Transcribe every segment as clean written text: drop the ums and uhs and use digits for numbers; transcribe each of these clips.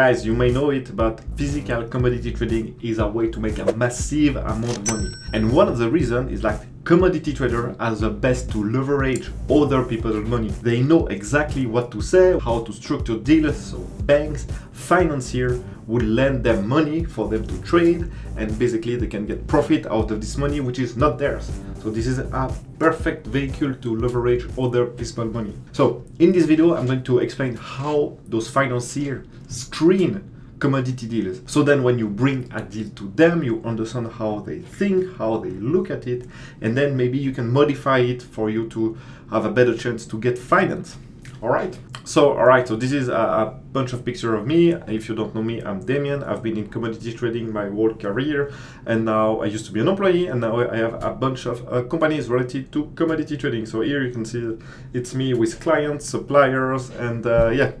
Guys, you may know it, but physical commodity trading is a way to make a massive amount of money. And one of the reasons is like commodity trader are the best to leverage other people's money. They know exactly what to say, how to structure deals, so banks, financiers would lend them money for them to trade, and basically they can get profit out of this money which is not theirs. So this is a perfect vehicle to leverage other people's money. So in this video, I'm going to explain how those financiers screen commodity deals. So then when you bring a deal to them, you understand how they think, how they look at it, and then maybe you can modify it for you to have a better chance to get finance. All right, so this is a bunch of pictures of me. If you don't know me, I'm Damien. I've been in commodity trading my whole career, and now I used to be an employee, and now I have a bunch of companies related to commodity trading. So here you can see it's me with clients, suppliers, and yeah.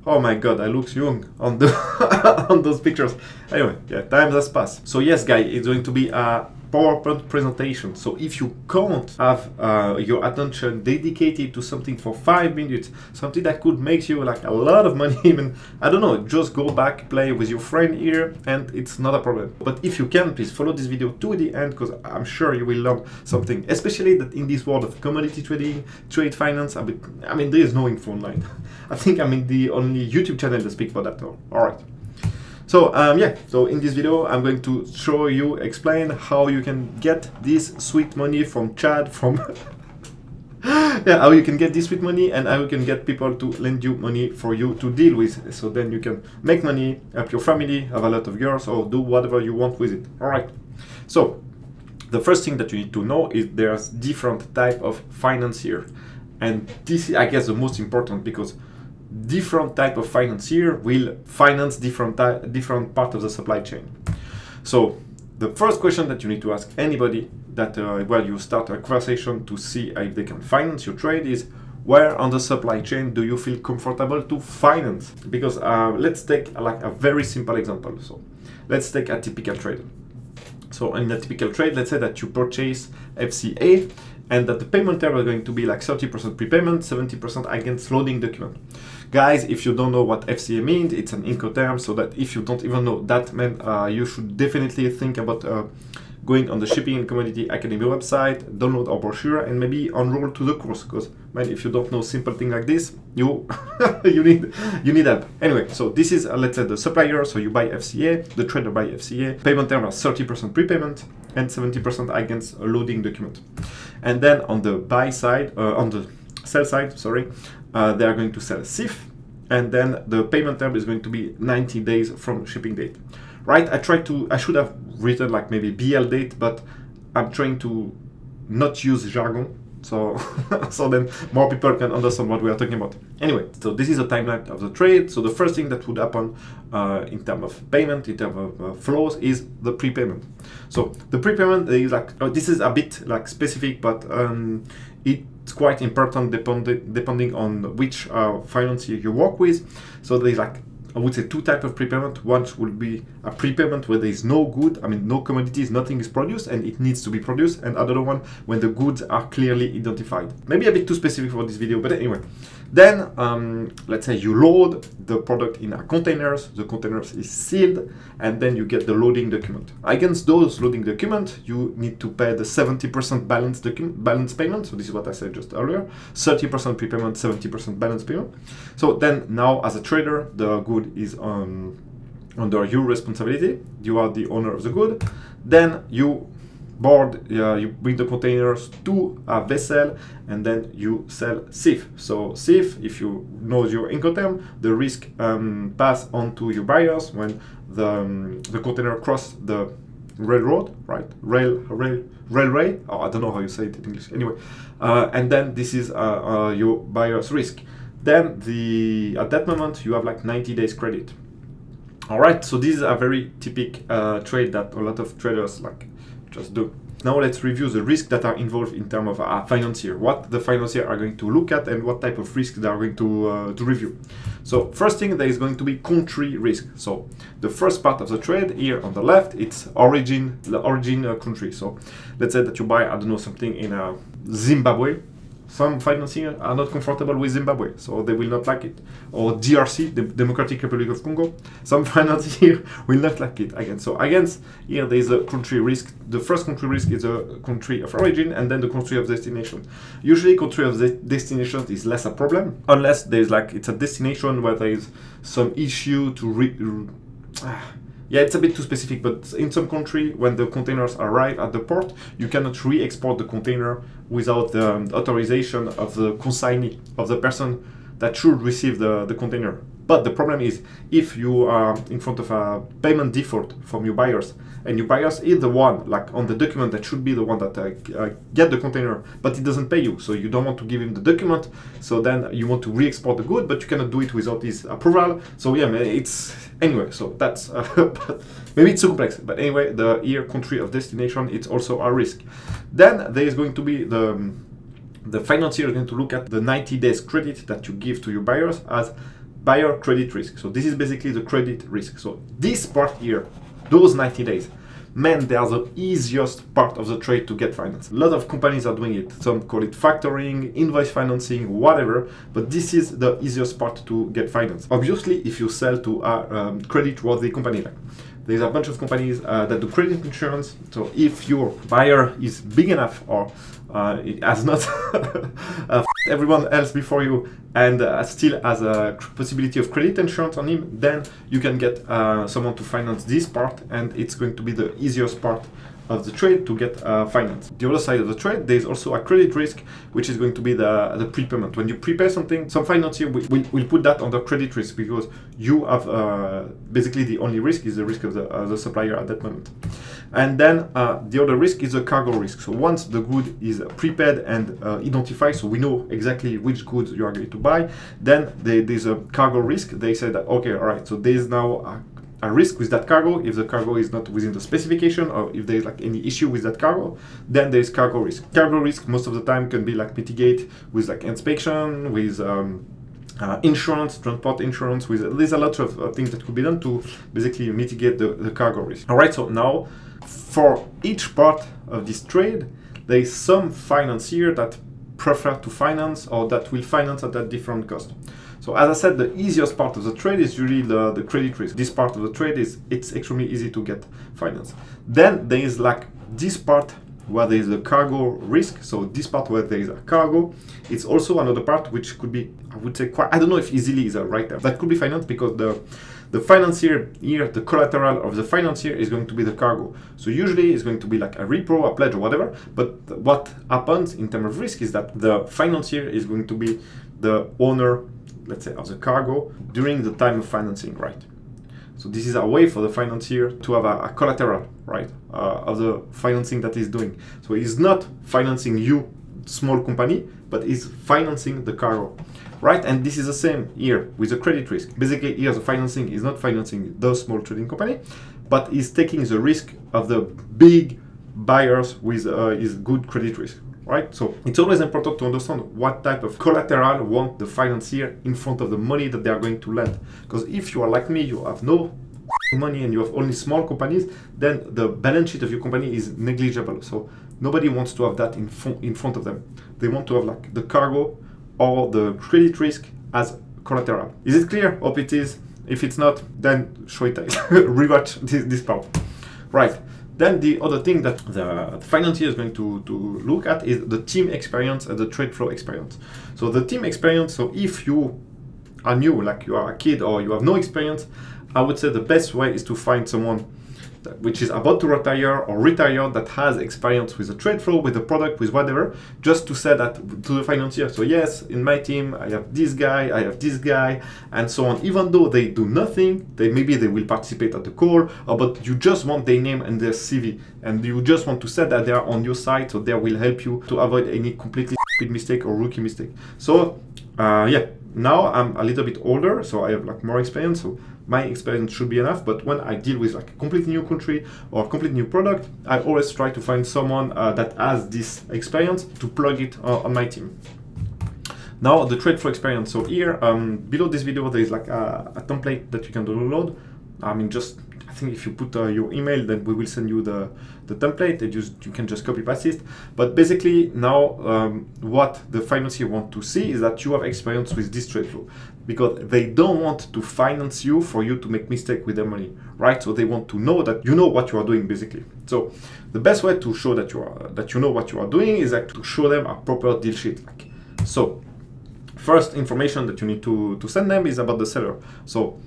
Oh my god, I look young on the on those pictures. Anyway, yeah, time has passed. So yes, guys, it's going to be a PowerPoint presentation. So if you can't have your attention dedicated to something for 5 minutes, something that could make you like a lot of money, even, I don't know, just go back, play with your friend here, and it's not a problem. But if you can, please follow this video to the end, because I'm sure you will learn something, especially that in this world of commodity trading, trade finance, I mean, there is no info online. I think I'm in the only YouTube channel that speaks for that. All right. So yeah, so in this video, I'm going to show you, explain how you can get this sweet money from Chad, from yeah, how you can get this sweet money and how you can get people to lend you money for you to deal with. So then you can make money, help your family, have a lot of girls, or do whatever you want with it. All right. So the first thing that you need to know is there's different type of financier, and this is, I guess, the most important, because different type of financier will finance different part of the supply chain. So the first question that you need to ask anybody that well, you start a conversation to see if they can finance your trade is, where on the supply chain do you feel comfortable to finance? Because let's take like a very simple example. So let's take a typical trade. So in a typical trade, let's say that you purchase FCA, and that the payment term is going to be like 30% prepayment, 70% against loading document. Guys, if you don't know what FCA means, it's an Incoterm, so that if you don't even know that, man, you should definitely think about going on the Shipping and Commodity Academy website, download our brochure, and maybe enroll to the course, because, man, if you don't know simple thing like this, you you need help. Anyway, so this is, let's say, the supplier, so you buy FCA, the trader buy FCA, payment term is 30% prepayment, and 70% against a loading document. And then on the buy side, on the sell side, sorry, they are going to sell SIF, and then the payment term is going to be 90 days from shipping date. Right? I should have written like maybe BL date, but I'm trying to not use jargon, so so then more people can understand what we are talking about. Anyway, so this is a timeline of the trade. So the first thing that would happen in terms of payment, in terms of flows, is the prepayment. So the prepayment is like, this is a bit like specific, but it's quite important depending on which financier you work with. So there's like, I would say, two types of prepayment. One will be a prepayment where there is no good, no commodities, nothing is produced and it needs to be produced. And another one when the goods are clearly identified. Maybe a bit too specific for this video, but anyway. Then, let's say you load the product in a containers, the containers is sealed, and then you get the loading document. Against those loading documents, you need to pay the 70% balance payment. So this is what I said just earlier, 30% prepayment, 70% balance payment. So then now as a trader, the good is under your responsibility. You are the owner of the good. Then you you bring the containers to a vessel, and then you sell SIF. So SIF, if you know your Incoterm, the risk pass on to your buyers when the container cross the railroad, right? Railway. Oh, I don't know how you say it in English. Anyway, and then this is your buyer's risk. Then at that moment you have like 90 days credit. All right. So this is a very typical trade that a lot of traders like just do. Now let's review the risks that are involved in terms of a financier, what the financier are going to look at and what type of risks they are going to review. So first thing, there is going to be country risk. So the first part of the trade here on the left, it's the origin country. So let's say that you buy, I don't know, something in Zimbabwe, Some financiers are not comfortable with Zimbabwe, so they will not like it. Or DRC, the Democratic Republic of Congo, some financiers will not like it again. So again, here there is a country risk. The first country risk is a country of origin, and then the country of destination. Usually, country of destination is less a problem, unless there's like it's a destination where there is some issue to yeah, it's a bit too specific, but in some country, when the containers arrive at the port, you cannot re-export the container without the authorization of the consignee, of the person that should receive the container. But the problem is, if you are in front of a payment default from your buyers, and your buyers is the one, like on the document, that should be the one that get the container, but he doesn't pay you, so you don't want to give him the document, so then you want to re-export the good, but you cannot do it without his approval. So yeah, it's anyway. So that's maybe it's too complex, but anyway, the here country of destination, it's also a risk. Then there is going to be the financier is going to look at the 90 days credit that you give to your buyers as buyer credit risk. So this is basically the credit risk. So this part here, those 90 days, man, they are the easiest part of the trade to get finance. A lot of companies are doing it. Some call it factoring, invoice financing, whatever, but this is the easiest part to get finance. Obviously, if you sell to a credit-worthy company, like there's a bunch of companies that do credit insurance. So if your buyer is big enough or it has not everyone else before you and still has a possibility of credit insurance on him, then you can get someone to finance this part, and it's going to be the easiest part of the trade to get finance. The other side of the trade, there's also a credit risk, which is going to be the prepayment. When you prepay something, some financier will put that under credit risk, because you have basically the only risk is the risk of the supplier at that moment. And then the other risk is the cargo risk. So once the good is prepaid and identified, so we know exactly which goods you are going to buy, then there's a cargo risk. They say that, okay, all right, so there's now a risk with that cargo. If the cargo is not within the specification, or if there's like any issue with that cargo, then there's cargo risk. Cargo risk most of the time can be like mitigate with like inspection, with insurance, transport insurance. There's a lot of things that could be done to basically mitigate the cargo risk. All right, so now for each part of this trade, there is some financier that prefer to finance or that will finance at a different cost. So as I said, the easiest part of the trade is usually the credit risk. This part of the trade it's extremely easy to get finance. Then there is like this part where there is a cargo risk. So this part where there is a cargo, it's also another part which could be, I would say, quite, I don't know if easily is a right term. That could be financed because the financier here, the collateral of the financier is going to be the cargo. So usually it's going to be like a repo, a pledge, or whatever. But what happens in terms of risk is that the financier is going to be the owner, let's say, of the cargo during the time of financing, right? So this is a way for the financier to have a collateral, right, of the financing that he's doing. So he's not financing you, small company, but he's financing the cargo, right? And this is the same here with the credit risk. Basically, here the financing is not financing the small trading company, but is taking the risk of the big buyers with his good credit risk. Right? So it's always important to understand what type of collateral want the financier in front of the money that they are going to lend. Because if you are like me, you have no money and you have only small companies, then the balance sheet of your company is negligible. So nobody wants to have that in front of them. They want to have like the cargo or the credit risk as collateral. Is it clear? Hope it is. If it's not, then show it. Rewatch this part. Right. Then the other thing that the financier is going to look at is the team experience and the Tradeflow experience. So the team experience, so if you are new, like you are a kid or you have no experience, I would say the best way is to find someone which is about to retire or retired that has experience with the Tradeflow, with the product, with whatever, just to say that to the financier. So yes, in my team, I have this guy, and so on. Even though they do nothing, maybe they will participate at the call, but you just want their name and their CV, and you just want to say that they are on your side, so they will help you to avoid any completely stupid mistake or rookie mistake. So yeah, now I'm a little bit older, so I have like more experience. So my experience should be enough, but when I deal with like a completely new country or a completely new product, I always try to find someone that has this experience to plug it on my team. Now the Tradeflow experience. So here, below this video, there is like a template that you can download. I mean, just I think if you put your email, then we will send you the template, and you can just copy paste it. But basically now what the financier want to see is that you have experience with this trade flow, because they don't want to finance you for you to make mistake with their money, right? So they want to know that you know what you are doing, basically. So the best way to show that you know what you are doing is like to show them a proper deal sheet. Like, so first information that you need to send them is about the seller. So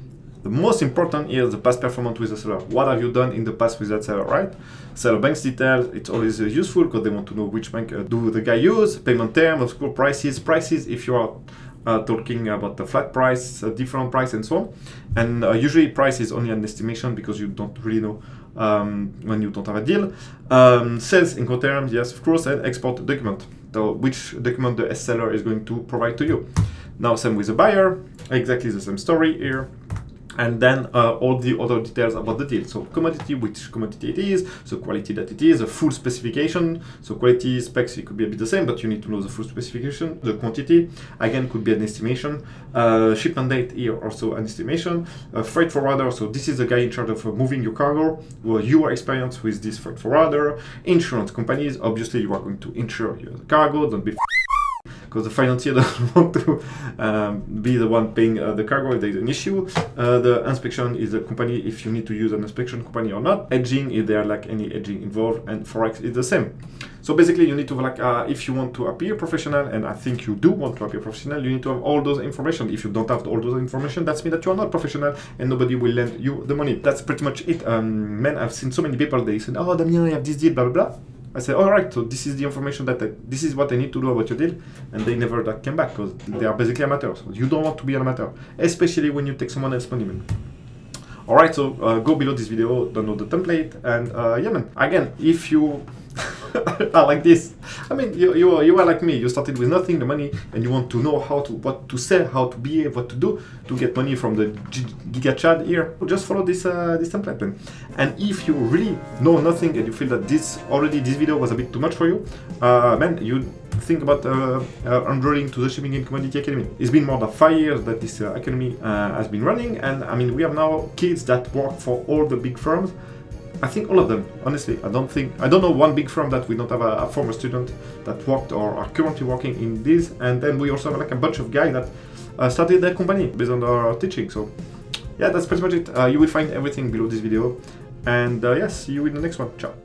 the most important is the past performance with the seller. What have you done in the past with that seller, right? Seller bank's details, it's always useful because they want to know which bank do the guy use, payment term, of course, prices if you are talking about the flat price, different price, and so on. And usually price is only an estimation because you don't really know when you don't have a deal. Sales Incoterms, yes, of course, and export document. So which document the seller is going to provide to you. Now, same with the buyer, exactly the same story here. And then all the other details about the deal. So commodity, which commodity it is, the quality that it is, the full specification. So quality specs, it could be a bit the same, but you need to know the full specification. The quantity, again, could be an estimation. Shipment date here, also an estimation. Freight forwarder, so this is the guy in charge of moving your cargo. Well, your experience with this freight forwarder. Insurance companies, obviously you are going to insure your cargo, don't be because the financier doesn't want to be the one paying the cargo if there is an issue. The inspection is the company if you need to use an inspection company or not. Hedging, if there are like any hedging involved, and forex is the same. So basically you need to like if you want to appear professional, and I think you do want to appear professional, you need to have all those information. If you don't have all those information, that's mean that you are not professional and nobody will lend you the money. That's pretty much it. Man, I've seen so many people, they said, oh Damien, I have this deal, blah blah blah. I said, all right, so this is the information this is what I need to know about your deal, and they never came back because they are basically amateurs. So you don't want to be an amateur, especially when you take someone else's money, man. All right, so go below this video, download the template, and yeah, man. Again, if you are like this, I mean, you are like me. You started with nothing, the money, and you want to know what to sell, how to behave, what to do to get money from the Giga Chad here. Well, just follow this template, man. And if you really know nothing and you feel that this video was a bit too much for you, man, you think about enrolling to the Shipping and Commodity Academy. It's been more than 5 years that this academy has been running, and I mean, we have now kids that work for all the big firms. I think all of them, honestly. I don't know one big firm that we don't have a former student that worked or are currently working in this. And then we also have like a bunch of guys that started their company based on our teaching. So yeah, that's pretty much it. You will find everything below this video. And yeah, see you in the next one. Ciao.